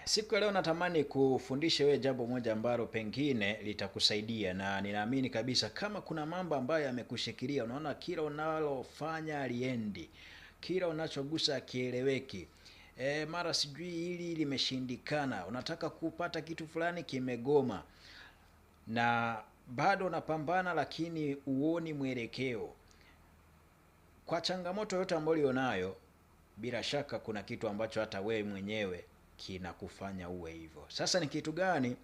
Siku ya leo natamani kufundisha wewe jambo moja ambalo pengine litakusaidia, na ninaamini kabisa kama kuna mambo ambayo yamekushikilia, unaona kila unalofanya aliendi, kila unachogusa akieleweki, mara sijui hili limeshindikana, unataka kupata kitu fulani kimegoma, na bado unapambana lakini uoni mwelekeo. Kwa changamoto yote ambayo ulionayo, bila shaka kuna kitu ambacho hata wewe mwenyewe kinakufanya uwe hivyo. Sasa ni kitu gani?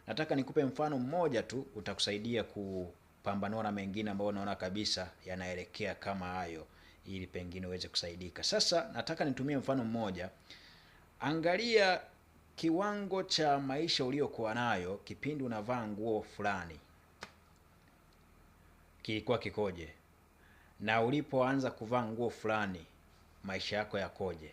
Nataka nikupe mfano mmoja tu utakusaidia kupambanua na mengine ambayo unaona kabisa yanaelekea kama hayo, ili pengine uweze kusaidika. Sasa nataka nitumie mfano mmoja. Angalia kiwango cha maisha uliokuwa nayo kipindi unavaa nguo fulani, kilikuwa kikoje? Na ulipoanza kuvaa nguo fulani maisha yako yakoje?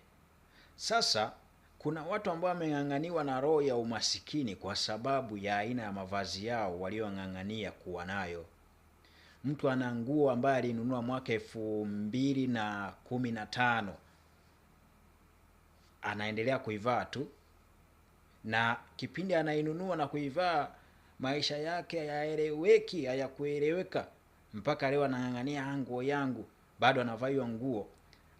Sasa kuna watu ambao wameng'ang'aniwa na roho ya umasikini kwa sababu ya aina ya mavazi yao waliong'ang'ania kuwa nayo. Mtu ana nguo ambayo alinunua mwaka 2015 anaendelea kuivaa tu, na kipindi anainunua na kuivaa maisha yake hayaeleweki, hayakueleweka, mpaka leo anang'ang'ania nguo yangu, bado anavaa hiyo nguo.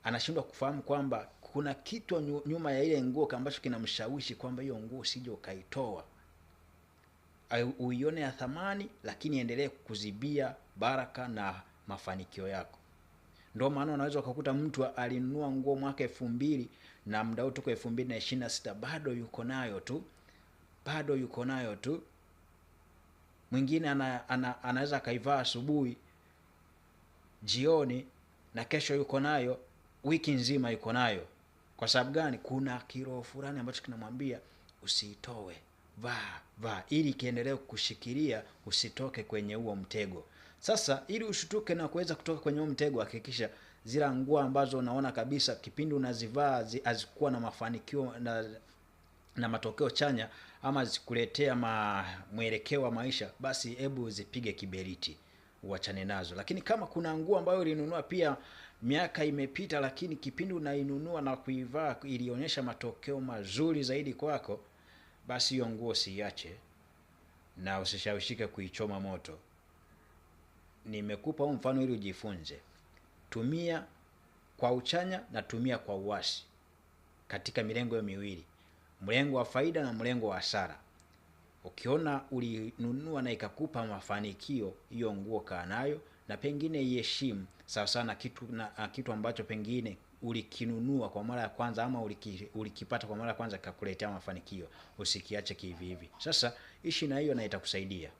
Anashindwa kufahamu kwamba kuna kitu nyuma ya ile nguo ambacho kinamshawishi kwamba hiyo nguo usije ukaitoa, uione ya thamani, lakini endelee kukuzibia baraka na mafanikio yako. Ndio maana unaweza ukakuta mtu alinunua nguo mwaka 2000 na muda huu tuko 2026 bado yuko nayo tu. Mwingine anaweza akaivaa asubuhi, jioni, na kesho yuko nayo, wiki nzima yuko nayo. Kwa sababu gani? Kuna kiroho fulani ambacho kinamwambia usiitoe, vaa ili kiendelee kushikilia usitoke kwenye huo mtego. Sasa ili ushutuke na kuweza kutoka kwenye huo mtego, hakikisha zile nguo ambazo unaona kabisa kipindi unazivaa hazikuwa na mafanikio na matokeo chanya, ama zikuletea mwelekeo wa maisha, basi hebu zipige kiberiti, uachane nazo. Lakini kama kuna nguo ambayo ulinunua pia miaka imepita, lakini kipindi unainunua na kuivaa ilionyesha matokeo mazuri zaidi kwako, basi hiyo nguo siache na usishawishike kuichoma moto. Nimekupa huu mfano ili ujifunze. Tumia kwa uchanya na tumia kwa uasi katika milengo miwili, mlengo wa faida na mlengo wa hasara. Ukiona ulinunua na ikakupa mafanikio, hiyo nguo kaa nayo, na pengine iheshimu sawa sana kitu ambacho pengine ulikinunua kwa mara ya kwanza, ama ulikipata kwa mara ya kwanza kikakuletea mafanikio, usikiache kivi hivi. Sasa ishi na hiyo na itakusaidia.